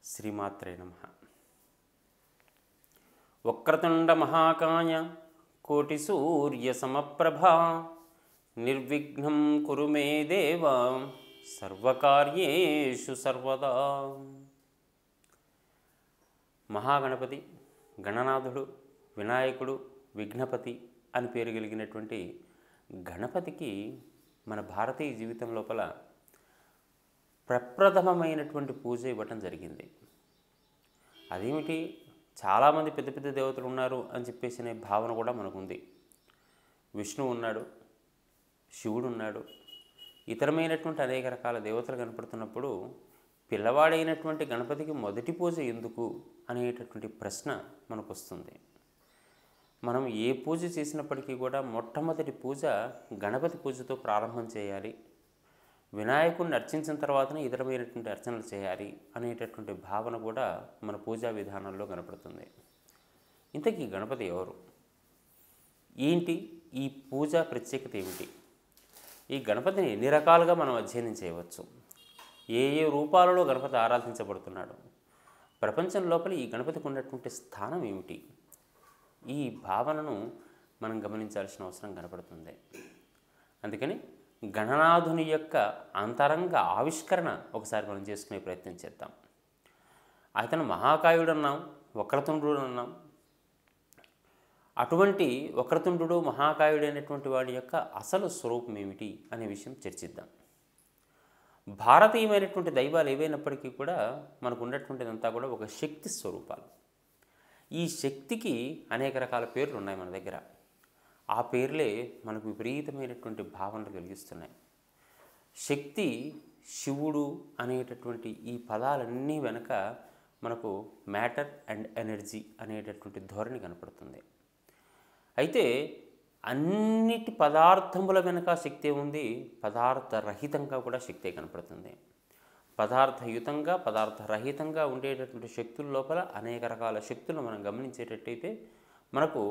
శ్రీమాత్రే నమః. వక్రతుండ మహాకాయ కోటి సూర్య సమప్రభ నిర్విఘ్నం కురు మే దేవ సర్వకార్యేషు సర్వదా. మహాగణపతి, గణనాథుడు, వినాయకుడు, విఘ్నపతి అని పేరు కలిగినటువంటి గణపతికి మన భారతీయ జీవితం లోపల ప్రప్రథమమైనటువంటి పూజ ఇవ్వటం జరిగింది. అదేమిటి, చాలామంది పెద్ద పెద్ద దేవతలు ఉన్నారు అని చెప్పేసి అనే భావన కూడా మనకుంది. విష్ణువు ఉన్నాడు, శివుడు ఉన్నాడు, ఇతరమైనటువంటి అనేక రకాల దేవతలు కనపడుతున్నప్పుడు పిల్లవాడైనటువంటి గణపతికి మొదటి పూజ ఎందుకు అనేటటువంటి ప్రశ్న మనకు వస్తుంది. మనం ఏ పూజ చేసినప్పటికీ కూడా మొట్టమొదటి పూజ గణపతి పూజతో ప్రారంభం చేయాలి, వినాయకుడిని అర్చించిన తర్వాతనే ఇతరమైనటువంటి అర్చనలు చేయాలి అనేటటువంటి భావన కూడా మన పూజా విధానంలో కనపడుతుంది. ఇంతకీ గణపతి ఎవరు, ఏంటి, ఈ పూజ ప్రత్యేకత ఏమిటి, ఈ గణపతిని ఎన్ని రకాలుగా మనం అధ్యయనం చేయవచ్చు, ఏ ఏ రూపాలలో గణపతి ఆరాధించబడుతున్నాడు, ప్రపంచం లోపల ఈ గణపతికి ఉన్నటువంటి స్థానం ఏమిటి, ఈ భావనను మనం గమనించాల్సిన అవసరం కనపడుతుంది. అందుకని గణనాథుని యొక్క అంతరంగ ఆవిష్కరణ ఒకసారి మనం చేసుకునే ప్రయత్నం చేద్దాం. అతను మహాకాయుడు అన్నాం, వక్రతుండు అన్నాం. అటువంటి వక్రతుండు మహాకాయుడు అయినటువంటి వాడి యొక్క అసలు స్వరూపం ఏమిటి అనే విషయం చర్చిద్దాం. భారతీయమైనటువంటి దైవాలు ఏవైనప్పటికీ కూడా మనకు ఉన్నటువంటిదంతా కూడా ఒక శక్తి స్వరూపాలు. ఈ శక్తికి అనేక రకాల పేర్లు ఉన్నాయి మన దగ్గర. ఆ పేర్లే మనకు విపరీతమైనటువంటి భావనలు కలిగిస్తున్నాయి. శక్తి, శివుడు అనేటటువంటి ఈ పదాలన్నీ వెనక మనకు మ్యాటర్ అండ్ ఎనర్జీ అనేటటువంటి ధోరణి కనపడుతుంది. అయితే అన్నిటి పదార్థముల వెనక శక్తి ఉంది, పదార్థరహితంగా కూడా శక్తే కనపడుతుంది. పదార్థయుతంగా, పదార్థరహితంగా ఉండేటటువంటి శక్తుల లోపల అనేక రకాల శక్తులు మనం గమనించేటట్టయితే మనకు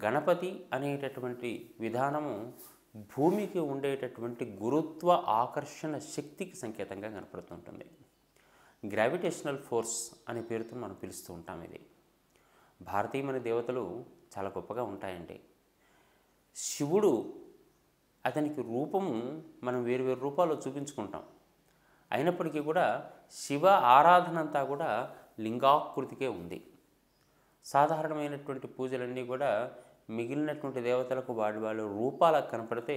గణపతి అనేటటువంటి విధానము భూమికి ఉండేటటువంటి గురుత్వ ఆకర్షణ శక్తికి సంకేతంగా కనపడుతుంటుంది. గ్రావిటేషనల్ ఫోర్స్ అనే పేరుతో మనం పిలుస్తూ ఉంటాం. ఇది భారతీయమైన దేవతలు చాలా గొప్పగా ఉంటాయండి. శివుడు, అతనికి రూపము మనం వేరు వేరు రూపాల్లో చూపించుకుంటాం. అయినప్పటికీ కూడా శివ ఆరాధన అంతా కూడా లింగాకృతికే ఉంది. సాధారణమైనటువంటి పూజలన్నీ కూడా మిగిలినటువంటి దేవతలకు వాళ్ళ రూపాలకు కనపడితే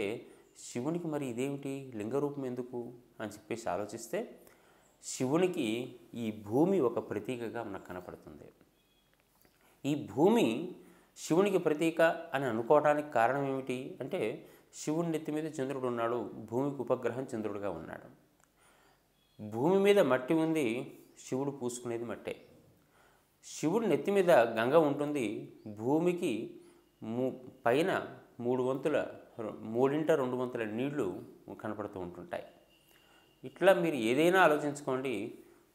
శివునికి మరి ఇదేమిటి, లింగరూపం ఎందుకు అని చెప్పేసి ఆలోచిస్తే శివునికి ఈ భూమి ఒక ప్రతీకగా మనకు కనపడుతుంది. ఈ భూమి శివునికి ప్రతీక అని అనుకోవడానికి కారణం ఏమిటి అంటే, శివుని నెత్తి మీద చంద్రుడు ఉన్నాడు, భూమికి ఉపగ్రహం చంద్రుడిగా ఉన్నాడు. భూమి మీద మట్టి ఉంది, శివుడు పూసుకునేది మట్టే. శివుడి నెత్తి మీద గంగ ఉంటుంది, భూమికి పైన 3/2 నీళ్లు కనపడుతూ ఉంటుంటాయి. ఇట్లా మీరు ఏదైనా ఆలోచించుకోండి,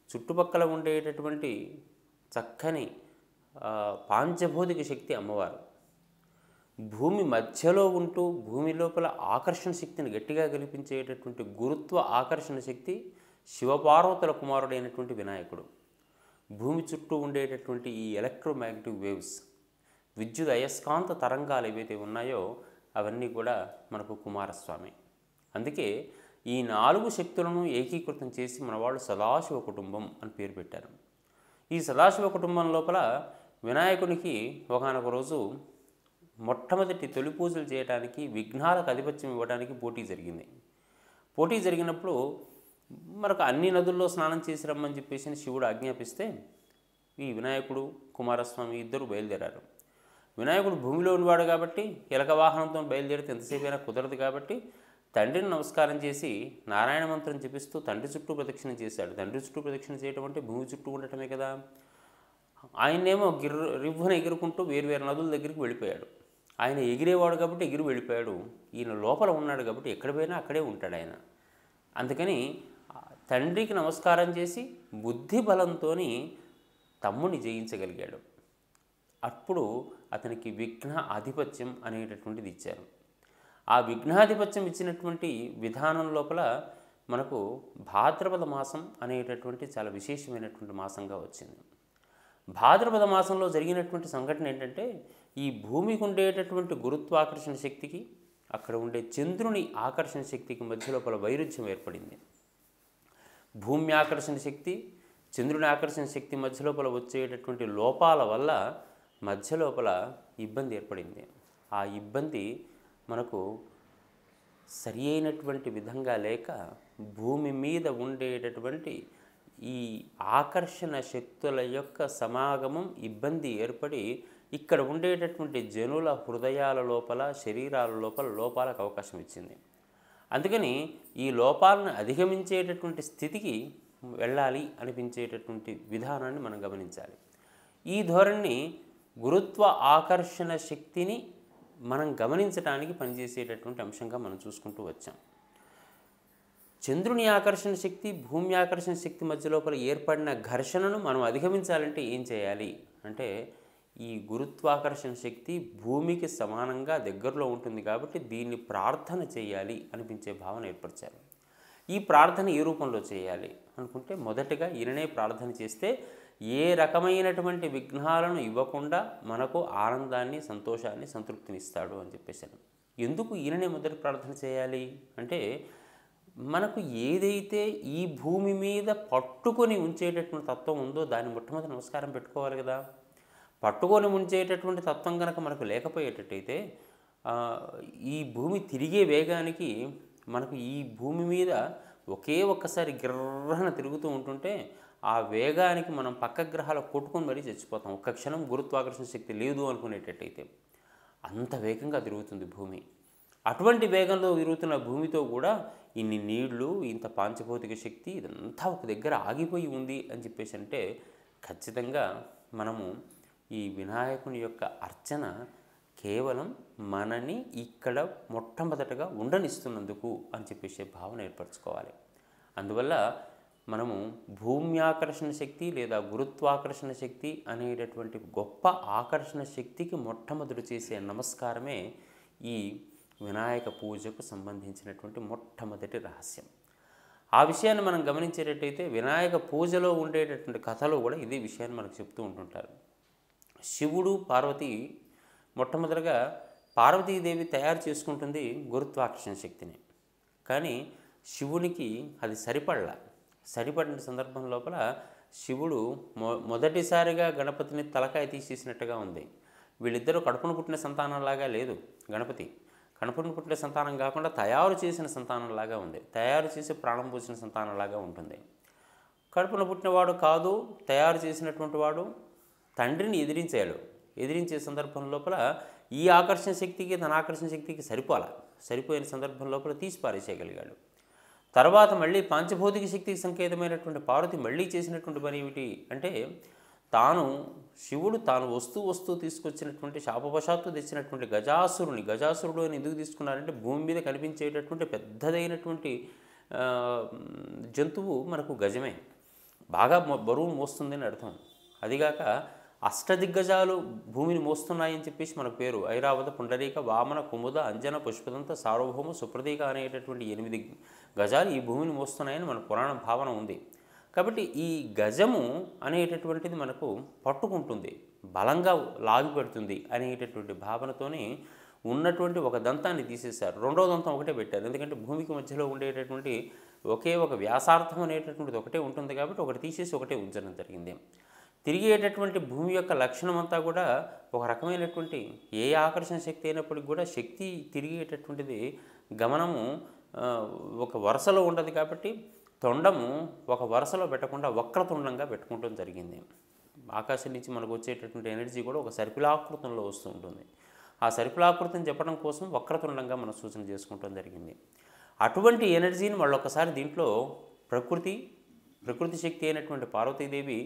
చుట్టుపక్కల ఉండేటటువంటి చక్కని పాంచభౌతిక శక్తి అమ్మవారు. భూమి మధ్యలో ఉంటూ భూమి లోపల ఆకర్షణ శక్తిని గట్టిగా కల్పించేటటువంటి గురుత్వ ఆకర్షణ శక్తి శివపార్వతుల కుమారుడైనటువంటి వినాయకుడు. భూమి చుట్టూ ఉండేటటువంటి ఈ ఎలక్ట్రోమాగ్నెటిక్ వేవ్స్, విద్యుత్ అయస్కాంత తరంగాలు ఏవైతే ఉన్నాయో అవన్నీ కూడా మనకు కుమారస్వామి. అందుకే ఈ 4 శక్తులను ఏకీకృతం చేసి మన వాళ్ళు సదాశివ కుటుంబం అని పేరు పెట్టారు. ఈ సదాశివ కుటుంబం లోపల వినాయకునికి ఒకానొక రోజు మొట్టమొదటి తొలి పూజలు చేయడానికి, విఘ్నాలకు ఆధిపత్యం ఇవ్వడానికి పోటీ జరిగింది. పోటీ జరిగినప్పుడు మనకు అన్ని నదుల్లో స్నానం చేసి రమ్మని చెప్పేసి శివుడు ఆజ్ఞాపిస్తే ఈ వినాయకుడు, కుమారస్వామి ఇద్దరు బయలుదేరారు. వినాయకుడు భూమిలో ఉన్నవాడు కాబట్టి ఎలక వాహనంతో బయలుదేరితే ఎంతసేపు అయినా కుదరదు కాబట్టి తండ్రిని నమస్కారం చేసి నారాయణ మంత్రం జపిస్తూ తండ్రి చుట్టూ ప్రదక్షిణ చేశాడు. తండ్రి చుట్టూ ప్రదక్షిణ చేయటం అంటే భూమి చుట్టూ ఉండటమే కదా. ఆయన్నేమో రివ్వున ఎగురుకుంటూ వేరువేరు నదుల దగ్గరికి వెళ్ళిపోయాడు. ఆయన ఎగిరేవాడు కాబట్టి ఎగిరి వెళ్ళిపోయాడు. ఈయన లోపల ఉన్నాడు కాబట్టి ఎక్కడ పోయినా అక్కడే ఉంటాడు ఆయన. అందుకని తండ్రికి నమస్కారం చేసి బుద్ధి బలంతో తమ్ముని జయించగలిగాడు. అప్పుడు అతనికి విఘ్న ఆధిపత్యం అనేటటువంటిది ఇచ్చారు. ఆ విఘ్నాధిపత్యం ఇచ్చినటువంటి విధానం లోపల మనకు భాద్రపద మాసం అనేటటువంటి చాలా విశేషమైనటువంటి మాసంగా వచ్చింది. భాద్రపద మాసంలో జరిగినటువంటి సంఘటన ఏంటంటే, ఈ భూమికి ఉండేటటువంటి గురుత్వాకర్షణ శక్తికి అక్కడ ఉండే చంద్రుని ఆకర్షణ శక్తికి మధ్య లోపల వైరుధ్యం ఏర్పడింది. భూమి ఆకర్షణ శక్తి, చంద్రుని ఆకర్షణ శక్తి మధ్య లోపల వచ్చేటటువంటి లోపాల వల్ల మధ్య లోపల ఇబ్బంది ఏర్పడింది. ఆ ఇబ్బంది మనకు సరి అయినటువంటి విధంగా లేక భూమి మీద ఉండేటటువంటి ఈ ఆకర్షణ శక్తుల యొక్క సమాగమం ఇబ్బంది ఏర్పడి ఇక్కడ ఉండేటటువంటి జనుల హృదయాల లోపల, శరీరాల లోపల లోపాలకు అవకాశం ఇచ్చింది. అందుకని ఈ లోపాలను అధిగమించేటటువంటి స్థితికి వెళ్ళాలి అనిపించేటటువంటి విధానాన్ని మనం గమనించాలి. ఈ ధోరణిని గురుత్వ ఆకర్షణ శక్తిని మనం గమనించడానికి పనిచేసేటటువంటి అంశంగా మనం చూసుకుంటూ వచ్చాం. చంద్రుని ఆకర్షణ శక్తి, భూమి ఆకర్షణ శక్తి మధ్య లోపల ఏర్పడిన ఘర్షణను మనం అధిగమించాలంటే ఏం చేయాలి అంటే, ఈ గురుత్వాకర్షణ శక్తి భూమికి సమానంగా దగ్గరలో ఉంటుంది కాబట్టి దీన్ని ప్రార్థన చేయాలి అనిపించే భావన ఏర్పరిచారు. ఈ ప్రార్థన ఏ రూపంలో చేయాలి అనుకుంటే, మొదటగా ఈయననే ప్రార్థన చేస్తే ఏ రకమైనటువంటి విఘ్నాలను ఇవ్వకుండా మనకు ఆనందాన్ని, సంతోషాన్ని, సంతృప్తిని ఇస్తాడు అని చెప్పేసాను. ఎందుకు ఈయననే మొదటి ప్రార్థన చేయాలి అంటే, మనకు ఏదైతే ఈ భూమి మీద పట్టుకొని ఉంచేటటువంటి తత్వం ఉందో దాన్ని మొట్టమొదటి నమస్కారం పెట్టుకోవాలి కదా. పట్టుకొని ఉంచేటటువంటి తత్వం కనుక మనకు లేకపోయేటట్టయితే ఈ భూమి తిరిగే వేగానికి మనకు ఈ భూమి మీద ఒకే ఒక్కసారి గిర్రన తిరుగుతూ ఉంటుంటే ఆ వేగానికి మనం పక్క గ్రహాలు కొట్టుకొని మరీ చచ్చిపోతాం. ఒక్క క్షణం గురుత్వాకర్షణ శక్తి లేదు అనుకునేటట్టయితే అంత వేగంగా తిరుగుతుంది భూమి. అటువంటి వేగంలో తిరుగుతున్న భూమితో కూడా ఇన్ని నీళ్లు, ఇంత పాంచభౌతిక శక్తి ఇదంతా ఒక దగ్గర ఆగిపోయి ఉంది అని చెప్పేసి అంటే ఖచ్చితంగా మనము ఈ వినాయకుని యొక్క అర్చన కేవలం మనని ఇక్కడ మొట్టమొదటగా ఉండనిస్తున్నందుకు అని చెప్పేసి భావన ఏర్పరచుకోవాలి. అందువల్ల మనము భూమ్యాకర్షణ శక్తి లేదా గురుత్వాకర్షణ శక్తి అనేటటువంటి గొప్ప ఆకర్షణ శక్తికి మొట్టమొదటి చేసే నమస్కారమే ఈ వినాయక పూజకు సంబంధించినటువంటి మొట్టమొదటి రహస్యం. ఆ విషయాన్ని మనం గమనించేటట్టయితే వినాయక పూజలో ఉండేటటువంటి కథలో కూడా ఇదే విషయాన్ని మనకు చెప్తూ ఉంటుంటారు. శివుడు, పార్వతి మొట్టమొదటిగా పార్వతీదేవి తయారు చేసుకుంటుంది గురుత్వాకర్షణ శక్తిని. కానీ శివునికి అది సరిపడిన సందర్భం లోపల శివుడు మొదటిసారిగా గణపతిని తలకాయ తీసేసినట్టుగా ఉంది. వీళ్ళిద్దరూ కడుపును పుట్టిన సంతానంలాగా లేదు. కడుపును పుట్టిన సంతానం కాకుండా తయారు చేసిన సంతానంలాగా ఉంది. తయారు చేసి ప్రాణం పోసిన సంతానంలాగా ఉంటుంది. కడుపున పుట్టినవాడు కాదు, తయారు చేసినటువంటి వాడు తండ్రిని ఎదిరించే సందర్భం లోపల ఈ ఆకర్షణ శక్తికి తన ఆకర్షణ శక్తికి సరిపోయిన సందర్భం లోపల తీసి పారేసేయగలిగాడు. తర్వాత మళ్ళీ పాంచభౌతిక శక్తికి సంకేతమైనటువంటి పార్వతి మళ్ళీ చేసినటువంటి పని ఏమిటి అంటే, శివుడు తాను వస్తూ తీసుకొచ్చినటువంటి శాపవశాత్తు తెచ్చినటువంటి గజాసురుడు అని ఎందుకు తీసుకున్నారంటే, భూమి మీద కనిపించేటటువంటి పెద్దదైనటువంటి జంతువు మనకు గజమే, బాగా బరువు మోస్తుందని అర్థం. అదిగాక అష్టదిగ్గజాలు భూమిని మోస్తున్నాయని చెప్పేసి మనకు పేరు. ఐరావత, పుండరీక, వామన, కుముద, అంజన, పుష్పదంత, సార్వభౌమ, సుప్రతీక అనేటటువంటి 8 గజాలు ఈ భూమిని మోస్తున్నాయని మన పురాణ భావన ఉంది. కాబట్టి ఈ గజము అనేటటువంటిది మనకు పట్టుకుంటుంది, బలంగా లాగి పెడుతుంది అనేటటువంటి భావనతోనే ఉన్నటువంటి ఒక దంతాన్ని తీసేశారు. రెండో దంతం ఒకటే పెట్టారు. ఎందుకంటే భూమికి మధ్యలో ఉండేటటువంటి ఒకే ఒక వ్యాసార్థం అనేటటువంటిది ఒకటే ఉంటుంది కాబట్టి ఒకటి తీసేసి ఒకటే ఉంచడం జరిగింది. తిరిగేటటువంటి భూమి యొక్క లక్షణం అంతా కూడా ఒక రకమైనటువంటి ఏ ఆకర్షణ శక్తి అయినప్పటికీ కూడా శక్తి తిరిగేటటువంటిది గమనము ఒక వరుసలో ఉండదు కాబట్టి తొండము ఒక వరుసలో పెట్టకుండా వక్రతుండంగా పెట్టుకోవడం జరిగింది. ఆకాశం నుంచి మనకు వచ్చేటటువంటి ఎనర్జీ కూడా ఒక సర్పిలాకృతంలో వస్తూ ఉంటుంది. ఆ సర్పిలాకృతిని చెప్పడం కోసం వక్రతుండంగా మనం సూచన చేసుకోవడం జరిగింది. అటువంటి ఎనర్జీని మళ్ళొకసారి దీంట్లో ప్రకృతి శక్తి అయినటువంటి పార్వతీదేవి,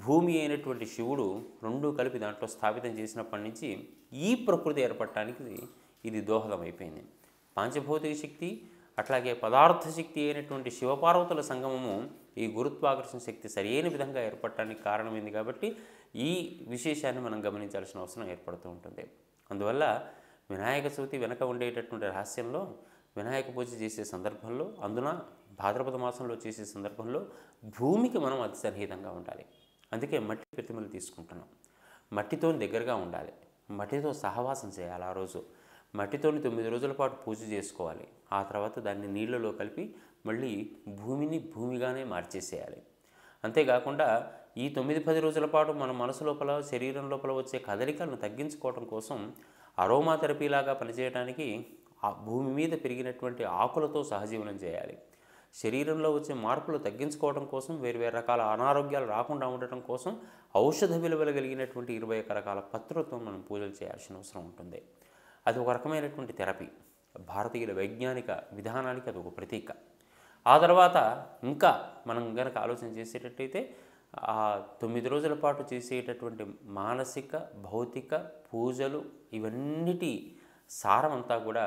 భూమి అయినటువంటి శివుడు రెండూ కలిపి దాంట్లో స్థాపితం చేసినప్పటి నుంచి ఈ ప్రకృతి ఏర్పడటానికి ఇది దోహదం అయిపోయింది. పాంచభౌతిక శక్తి అట్లాగే పదార్థ శక్తి అయినటువంటి శివపార్వతుల సంగమము ఈ గురుత్వాకర్షణ శక్తి సరైన విధంగా ఏర్పడటానికి కారణమైంది కాబట్టి ఈ విశేషాన్ని మనం గమనించాల్సిన అవసరం ఏర్పడుతూ ఉంటుంది. అందువల్ల వినాయక చవితి వెనక ఉండేటటువంటి రహస్యంలో వినాయక పూజ చేసే సందర్భంలో అందున భాద్రపద మాసంలో చేసే సందర్భంలో భూమికి మనం అతి సన్నిహితంగా ఉండాలి. అందుకే మట్టి ప్రతిమలు తీసుకుంటున్నాం. మట్టితో దగ్గరగా ఉండాలి, మట్టితో సహవాసం చేయాలి. ఆ రోజు మట్టితోని 9 రోజుల పాటు పూజ చేసుకోవాలి. ఆ తర్వాత దాన్ని నీళ్ళలో కలిపి మళ్ళీ భూమిని భూమిగానే మార్చేసేయాలి. అంతేకాకుండా ఈ 9-10 రోజుల పాటు మన మనసు లోపల, శరీరం లోపల వచ్చే కదలికలను తగ్గించుకోవడం కోసం అరోమా థెరపీలాగా పనిచేయడానికి ఆ భూమి మీద పెరిగినటువంటి ఆకులతో సహజీవనం చేయాలి. శరీరంలో వచ్చే మార్పులు తగ్గించుకోవడం కోసం, వేరు రకాల అనారోగ్యాలు రాకుండా ఉండటం కోసం ఔషధ విలువలు కలిగినటువంటి 21 రకాల పత్రులతో మనం పూజలు చేయాల్సిన అవసరం ఉంటుంది. అది ఒక రకమైనటువంటి థెరపీ. భారతీయుల వైజ్ఞానిక విధానానికి అది ఒక ప్రతీక. ఆ తర్వాత ఇంకా మనం కనుక ఆలోచన చేసేటట్టయితే ఆ 9 రోజుల పాటు చేసేటటువంటి మానసిక, భౌతిక పూజలు ఇవన్నిటి సారమంతా కూడా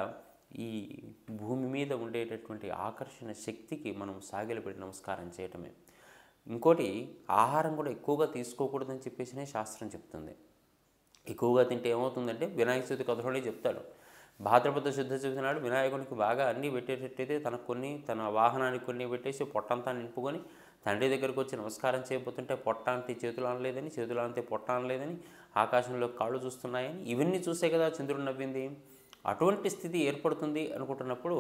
ఈ భూమి మీద ఉండేటటువంటి ఆకర్షణ శక్తికి మనం సాగిలపడి నమస్కారం చేయటమే. ఇంకోటి, ఆహారం కూడా ఎక్కువగా తీసుకోకూడదని చెప్పేసినే శాస్త్రం చెప్తుంది. ఎక్కువగా తింటే ఏమవుతుందంటే, వినాయక చవితి కథలోనే చెప్తాడు, భాద్రపద శుద్ధ చవితి నాడు వినాయకునికి బాగా అన్నీ పెట్టేటట్టయితే తనకు కొన్ని, తన వాహనానికి కొన్ని పెట్టేసి పొట్టంతా నింపుకొని తండ్రి దగ్గరకు వచ్చి నమస్కారం చేయబోతుంటే పొట్ట అంతే చేతులు అనలేదని, చేతులు అంతే పొట్ట అనలేదని, ఆకాశంలో కాళ్ళు చూస్తున్నాయని, ఇవన్నీ చూసే కదా చంద్రుడు నవ్వింది. అటువంటి స్థితి ఏర్పడుతుంది అనుకుంటున్నప్పుడు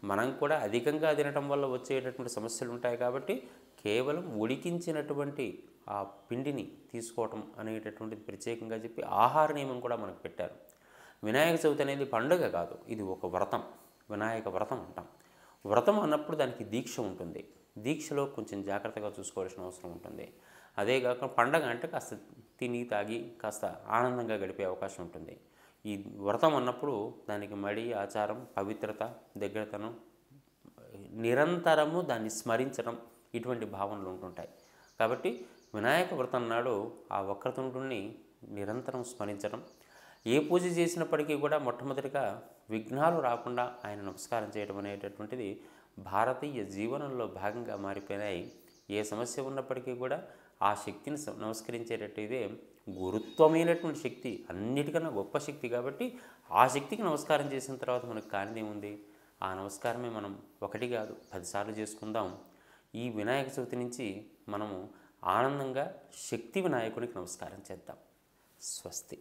మనం కూడా అధికంగా తినటం వల్ల వచ్చేటటువంటి సమస్యలు ఉంటాయి. కాబట్టి కేవలం ఉడికించినటువంటి ఆ పిండిని తీసుకోవటం అనేటటువంటిది ప్రత్యేకంగా చెప్పి ఆహార నియమం కూడా మనకు పెట్టారు. వినాయక చవితి అనేది పండుగ కాదు, ఇది ఒక వ్రతం. వినాయక వ్రతం అంటాం. వ్రతం అన్నప్పుడు దానికి దీక్ష ఉంటుంది. దీక్షలో కొంచెం జాగ్రత్తగా చూసుకోవాల్సిన అవసరం ఉంటుంది. అదే కాకుండా పండగ అంటే కాస్త తిని తాగి కాస్త ఆనందంగా గడిపే అవకాశం ఉంటుంది. ఈ వ్రతం అన్నప్పుడు దానికి మడి, ఆచారం, పవిత్రత, దగ్గరతనం, నిరంతరము దాన్ని స్మరించడం, ఇటువంటి భావనలు ఉంటుంటాయి. కాబట్టి వినాయక వ్రతం నాడు ఆ వక్రతుండుని నిరంతరం స్మరించడం, ఏ పూజ చేసినప్పటికీ కూడా మొట్టమొదటిగా విఘ్నాలు రాకుండా ఆయన నమస్కారం చేయడం అనేటటువంటిది భారతీయ జీవనంలో భాగంగా మారిపోయినాయి. ఏ సమస్య ఉన్నప్పటికీ కూడా ఆ శక్తిని నమస్కరించేటట్టయితే గురుత్వమైనటువంటి శక్తి, అన్నిటికన్నా గొప్ప శక్తి. కాబట్టి ఆ శక్తికి నమస్కారం చేసిన తర్వాత మనకు కానిదేముంది? ఆ నమస్కారమే మనం 1 కాదు 10 సార్లు చేసుకుందాం. ఈ వినాయక చవితి నుంచి మనము ఆనందంగా శక్తి వినాయకునికి నమస్కారం చేద్దాం. స్వస్తి.